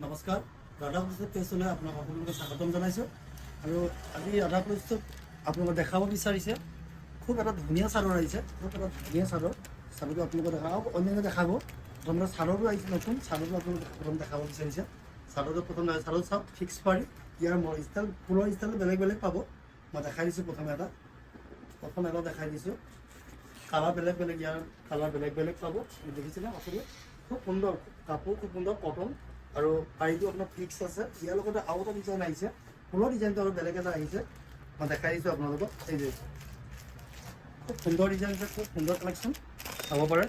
নমস্কাৰ, ৰাধা ক্লথ ফেশ্বনলৈ আপোনাক সকলোকে স্বাগতম জনাইছোঁ। আৰু আজি ৰাধা ক্লথত আপোনালোকে দেখাব বিচাৰিছে খুব এটা ধুনীয়া চাদৰ আহিছে, খুব এটা ধুনীয়া চাদৰ। চাদৰটো আপোনালোকে দেখাব, অন্যান্য দেখাব। প্ৰথমতে চাদৰটো আহিছে নতুন, চাদৰটো আপোনালোকে প্ৰথম দেখাব বিচাৰিছে। চাদৰটো প্ৰথম চাদৰ চাওক, ফিক্স পাৰি। ইয়াৰ ষ্টাইল ফুলৰ ষ্টাইল বেলেগ বেলেগ পাব। মই দেখাই দিছোঁ প্ৰথম এটা দেখাই দিছোঁ। কালাৰ বেলেগ বেলেগ, ইয়াৰ কালাৰ বেলেগ বেলেগ পাব। দেখিছেনে আচলতে খুব সুন্দৰ কাপোৰ, খুব সুন্দৰ কটন। আৰু পাৰিটো আপোনাৰ ফিক্স আছে। ইয়াৰ লগতে আৰু এটা ডিজাইন আহিছে, ফুলৰ ডিজাইনটো আৰু বেলেগ এটা আহিছে। মই দেখাই দিছোঁ আপোনালোকক। এই যে খুব সুন্দৰ ডিজাইন আছে, খুব সুন্দৰ কালেকশ্যন চাব পাৰে।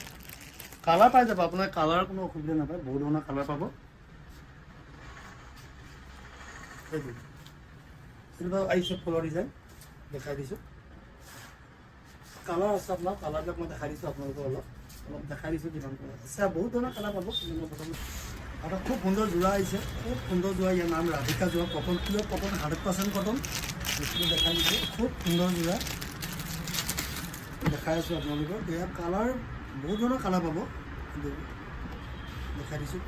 কালাৰ পাই যাব, আপোনাৰ কালাৰ কোনো অসুবিধা নাপায়, বহুত ধৰণৰ কালাৰ পাব। এইটো আহিছে ফুলৰ ডিজাইন, দেখাই দিছোঁ। কালাৰ আছে আপোনাৰ, কালাৰবিলাক মই দেখাই দিছোঁ আপোনালোকক। অলপ দেখাই দিছোঁ যিমান আছে, বহুত ধৰণৰ কালাৰ পাব। প্ৰথম এটা খুব সুন্দৰ যোৰা আহিছে, খুব সুন্দৰ যোৰা। ইয়াৰ নাম ৰাধিকা যোৰা, কটন, পিয়ৰ কটন, 100% কটন। বস্তুটো দেখাই দিছোঁ, খুব সুন্দৰ যোৰা দেখাই আছোঁ আপোনালোকক। ইয়াৰ কালাৰ বহুত ধৰণৰ কালাৰ পাব, দেখাই দিছোঁ।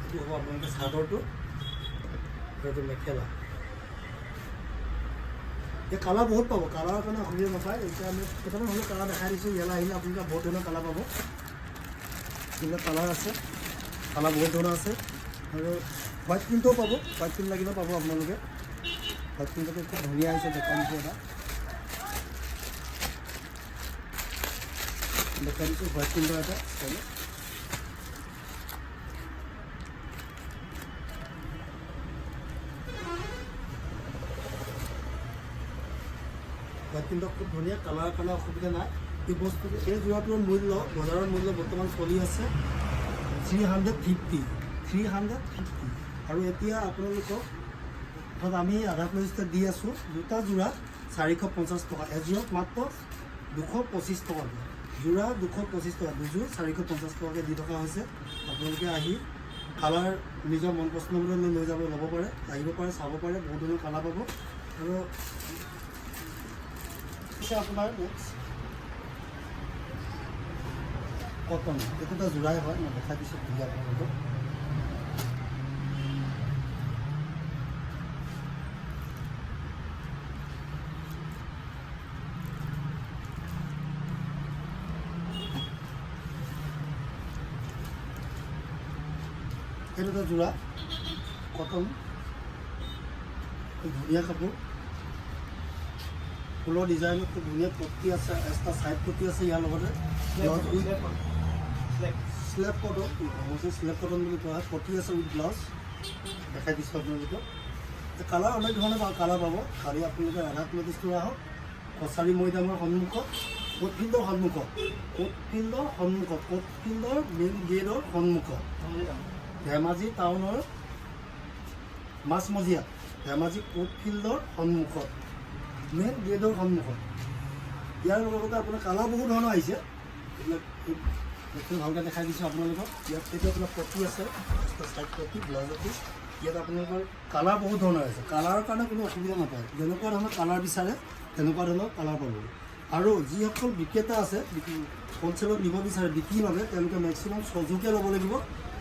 এইটো হ'ব আপোনালোকে চাদৰটো, এইটো মেখেলা। এই কালাৰ বহুত পাব, কালাৰৰ কাৰণে অসুবিধা নাপায়। এতিয়া আমি কেইটামান হ'লেও কালাৰ দেখাই দিছোঁ। ইয়ালৈ আহিলে আপোনালোকে বহুত ধৰণৰ কালাৰ পাব। এইবিলাক কালাৰ আছে, কালাৰ বহুত ধৰণৰ আছে। আৰু হোৱাইট প্ৰিণ্টও পাব, হোৱাইট প্ৰিণ্ট লাগিলেও পাব আপোনালোকে। হোৱাইট প্ৰিণ্টটো খুব ধুনীয়া আহিছে, দেখাই দিছোঁ এটা দেখাই দিছোঁ। হোৱাইট প্ৰিণ্টৰ এটা হোৱাইট প্ৰিণ্টৰ খুব ধুনীয়া, কালাৰৰ কাৰণে অসুবিধা নাই। এই বস্তুটো, এই যোৰাটোৰ মূল্য, বজাৰৰ মূল্য বৰ্তমান চলি আছে 350। আৰু এতিয়া আপোনালোকক আমি ৰাধা ক্লথত দি আছোঁ দুটা যোৰা 450 টকা, এযোৰত মাত্ৰ 225 টকা। যোৰা 225 টকা, দুযোৰ 450 টকাকৈ দি থকা হৈছে। আপোনালোকে আহি কালাৰ নিজৰ মন পচন্দমতে লৈ যাব, ল'ব পাৰে, আহিব পাৰে, চাব পাৰে। বহুত ধৰণৰ কালাৰ পাব। আৰু আপোনাৰ নেক্সট কটন, এইটো এটা যোৰাই হয়, মই দেখাই দিছোঁ ধুনীয়া আপোনালোকক। এইটো এটা যোৰা কটন, ধুনীয়া কাপোৰ। ফুলৰ ডিজাইনত খুব ধুনীয়া পট্টি আছে, এক্সট্ৰা চাইড পট্টি আছে। ইয়াৰ লগতে স্লেব কটন, স্লেব কটন বুলি কোৱা হয়। পট্টি আছে উইথ ব্লাউজ, দেখাই দিছোঁ আপোনালোকক। কালাৰ অনেক ধৰণৰ কালাৰ পাব। খালি আপোনালোকে ৰাধা ক্লথ ষ্ট'ৰ আহক, কছাৰী মৈদামৰ সন্মুখত, কোটফিল্ডৰ মেইন গেটৰ সন্মুখত, ধেমাজি টাউনৰ মাছমজিয়াত, ধেমাজি কোটফিল্ডৰ সন্মুখত, মেইন গেটৰ সন্মুখত। ইয়াৰ লগতে আপোনাৰ কালাৰ বহুত ধৰণৰ আহিছে। এইবিলাক ভালকৈ দেখাই দিছোঁ আপোনালোকক। ইয়াত এইটো আপোনাৰ পট্টি আছে, চাইড পট্টি, ব্লাউজ পট্টি। ইয়াত আপোনালোকৰ কালাৰ বহুত ধৰণৰ আছে, কালাৰৰ কাৰণে কোনো অসুবিধা নাপায়। যেনেকুৱা ধৰণৰ কালাৰ বিচাৰে তেনেকুৱা ধৰণৰ কালাৰ পাব। আৰু যিসকল বিক্ৰেতা আছে, হ'লচেলত নিব বিচাৰে বিক্ৰীৰ বাবে, তেওঁলোকে মেক্সিমাম সজোৰকৈ ল'ব লাগিব।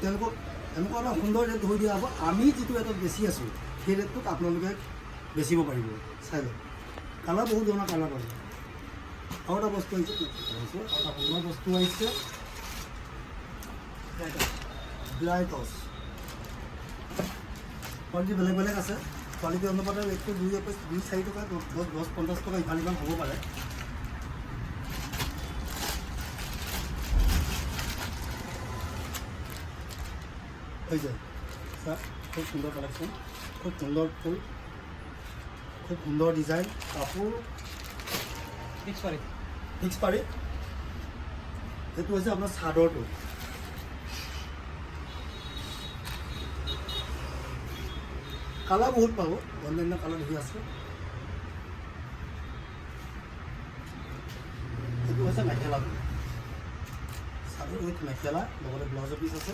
তেওঁলোকক এনেকুৱা এটা সুন্দৰ ৰেট ধৰি দিয়া হ'ব। আমি যিটো ৰেটত বেচি আছোঁ সেই ৰেটটোত আপোনালোকে বেচিব পাৰিব। চাই লওক, কালাৰ বহুত ধৰণৰ কালাৰ পাব। আৰু এটা বস্তু আহিছে, এটা সুন্দৰ বস্তু আহিছে, ব্লাইটছ। কোৱালিটি বেলেগ বেলেগ আছে। কোৱালিটি অনুপাতে ৰেটটো 2-4 টকা, 10-50 টকা ইফাল সিফাল হ'ব পাৰে। হৈ যায় ছাৰ, খুব সুন্দৰ কালেকশ্যন, খুব সুন্দৰ ফুল, খুব সুন্দৰ ডিজাইন। কাপোৰ ফিক্স পাৰি। এইটো হৈছে আপোনাৰ চাদৰটো। কালাৰ বহুত পাব, অন্যান্য কালাৰ দেখি আছে। এইটো হৈছে মেখেলাটো, চাদৰ উইথ মেখেলা, লগতে ব্লাউজৰ পিচ আছে।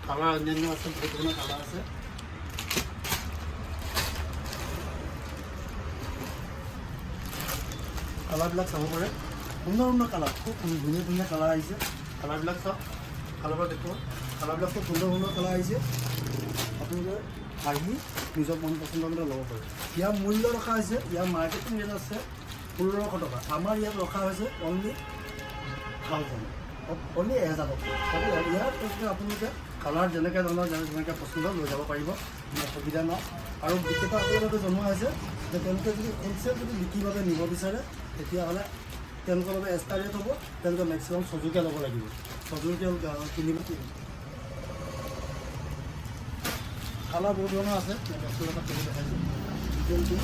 কালাৰ অন্যান্য আছে, বহুত ধৰণৰ কালাৰ আছে। কালাৰবিলাক চাব পাৰে, সুন্দৰ সুন্দৰ কালাৰ, খুব ধুনীয়া ধুনীয়া কালাৰ আহিছে। কালাৰবিলাক চাওক, ফালৰ পৰা দেখুৱাম কালাৰবিলাক খুব সুন্দৰ সুন্দৰ কালাৰ আহিছে আপোনালোকে আহি নিজৰ মন পচন্দৰ মতে ল'ব পাৰে ইয়াৰ মূল্য ৰখা হৈছে ইয়াৰ মাৰ্কেটিং ৰেট আছে ১৬০০ টকা আমাৰ ইয়াত ৰখা হৈছে অনলি 1000 অনলি 1000 টকা ইয়াত আপোনালোকে কালাৰ যেনেকৈ ধৰণৰ যেনেকৈ পচন্দ লৈ যাব পাৰিব অসুবিধা নাই আৰু বিক্ৰেতা আপোনালোকে জনোৱা হৈছে যে তেওঁলোকে যদি হোলচেল যদি বিক্ৰীভাৱে নিব বিচাৰে তেতিয়াহ'লে তেওঁলোকৰ বাবে এক্সট্ৰা ৰেট হ'ব তেওঁলোকে মেক্সিমাম ছজোৰকৈ ল'ব লাগিব ছজোৰ কিনিব কালাৰ বহুত ধৰণৰ আছে বস্তু এটা কৰি দেখাইছোঁ ডিটেইলটো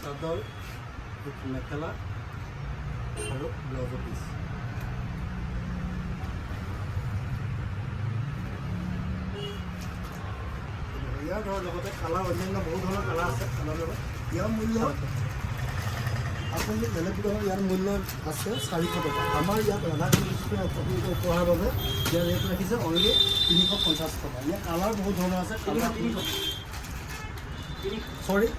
চাদৰ মেখেলা আৰু ব্লাউজৰ পিচ ইয়াৰ লগতে কালাৰ অন্যান্য বহুত ধৰণৰ কালাৰ আছে কালাৰ লগত ইয়াৰ মূল্য আপুনি বেলেগ ধৰণৰ ইয়াৰ মূল্য আছে 400 টকা আমাৰ ইয়াত ৰাধাকৃষ্ণ আপোনালোকে উপহাৰৰ বাবে ইয়াৰ ৰেট ৰাখিছে অনলি 350 টকা ইয়াৰ কালাৰ বহুত ধৰণৰ আছে কালাৰ চৰি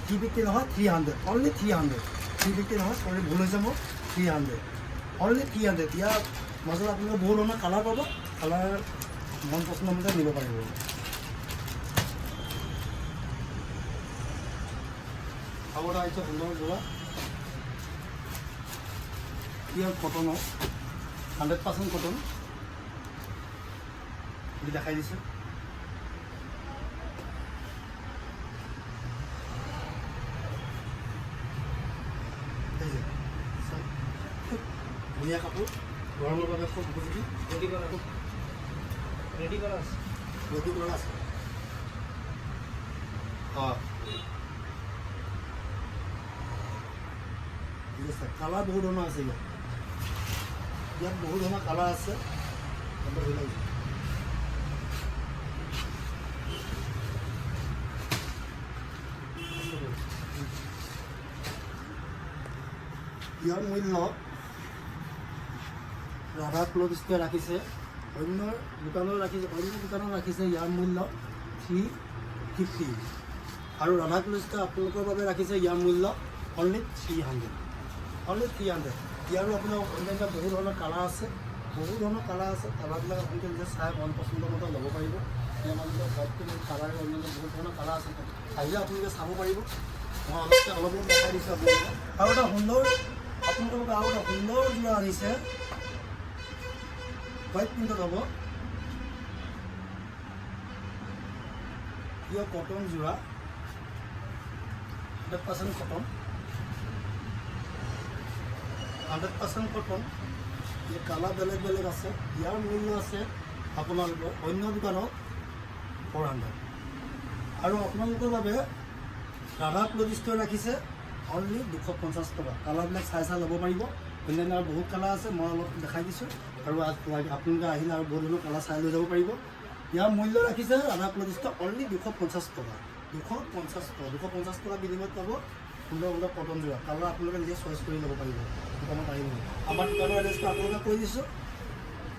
350 নহয় 300 অনলি 300 350 নহয় চৰি ভুল হৈছে মোৰ 300 অনলি 300 ইয়াৰ মাজত আপোনালোকে বহুত ধৰণৰ কালাৰ পাব কালাৰ মন পচন্দ মতে নিব পাৰিব আৰু এটা আহিছে সুন্দৰ যোৰা পিয়ৰ কটনৰ 100% কটন বুলি দেখাই দিছে ধুনীয়া কাপোৰ গৰমৰ বাবে খুব উপযোগী ৰেডি কৰা আছে অঁ ঠিক আছে কালাৰ বহুত ধৰণৰ আছে ইয়াত বহুত ধৰণৰ কালাৰ আছে ইয়াৰ মূল্য ৰাধা ক্লথ ষ্ট'ৰে ৰাখিছে অন্য দোকানত ৰাখিছে ইয়াৰ মূল্য 350 আৰু ৰাধা ক্লথ ষ্ট'ৰে আপোনালোকৰ বাবে ৰাখিছে ইয়াৰ মূল্য অনলি 300 ইয়াৰো আপোনাৰ অন্যান্য বহুত ধৰণৰ কালাৰ আছে কালাৰবিলাক আপোনালোকে নিজে চাই মন পচন্দৰ মতে ল'ব পাৰিব ইয়াৰ মাজতে হোৱাইট কালাৰ অন্যান্য বহুত ধৰণৰ কালাৰ আছে আহিলে আপোনালোকে চাব পাৰিব মই অলপ দেখাই দিছোঁ আপোনালোকে আৰু এটা সুন্দৰ আপোনালোকক আৰু এটা সুন্দৰ যোৰা আনিছে হোৱাইট প্ৰিণ্টত হ'ব পিয়ৰ কটন যোৰা 100% কটন 100% কটন এই কালাৰ বেলেগ বেলেগ আছে ইয়াৰ মূল্য আছে আপোনালোকৰ অন্য দোকানত 400 আৰু আপোনালোকৰ বাবে ৰাধা ক্লথ ষ্ট'ৰে ৰাখিছে অনলি 250 টকা কালাৰবিলাক চাই ল'ব পাৰিব অন্যান্য আৰু বহুত কালাৰ আছে মই অলপ দেখাই দিছোঁ আৰু আপোনালোকে আহিলে আৰু বহুত ধৰণৰ কালাৰ চাই লৈ যাব পাৰিব ইয়াৰ মূল্য ৰাখিছে ৰাধা ক্লথ ষ্ট'ৰ অনলি 250 টকা 250 টকা বিনিময়ত পাব সুন্দৰ সুন্দৰ কটন যোৰা কালাৰ আপোনালোকে নিজে চইচ কৰি ল'ব পাৰিব দোকানত আহিব আমাৰ দোকানৰ এড্ৰেছটো আপোনালোকে কৈ দিছোঁ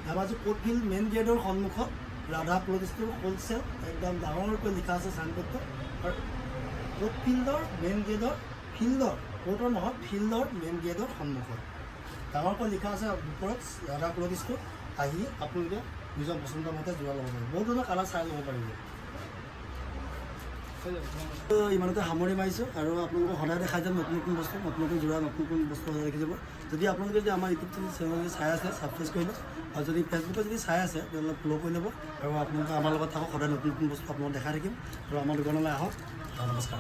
ধেমাজি কোটফিল্ড মেইন গেটৰ সন্মুখত ৰাধা ক্লথ ষ্ট'ৰ হ'লচেল একদম ডাঙৰকৈ লিখা আছে চাইনবোৰ্ডটো আৰু কোটফিল্ডৰ মেইন গেটৰ কোৰ্টৰ নহয় ফিল্ডৰ মেইন গেটৰ সন্মুখত ডাঙৰকৈ লিখা আছে ওপৰত ৰাধা ক্লথ ষ্ট'ৰ আহি আপোনালোকে নিজৰ পচন্দৰ মতে যোৰা ল'ব পাৰিব বহুত ধৰণৰ কালাৰ চাই ল'ব পাৰিব ইমানতে সামৰি মাৰিছোঁ আৰু আপোনালোকক সদায় দেখাই যাম নতুন বস্তু নতুন যোৰা নতুন বস্তু সদায় দেখি যাব যদি আপোনালোকে যদি আমাৰ ইউটিউব চেনেল যদি চাই আছে ছাবস্ক্ৰাইব কৰি লওক আৰু যদি ফেচবুকত যদি চাই আছে তেনেহ'লে ফ'ল' কৰি ল'ব আৰু আপোনালোকে আমাৰ লগত থাকক সদায় নতুন বস্তু আপোনালোকক দেখাই থাকিম আৰু আমাৰ দোকানলৈ আহক নমস্কাৰ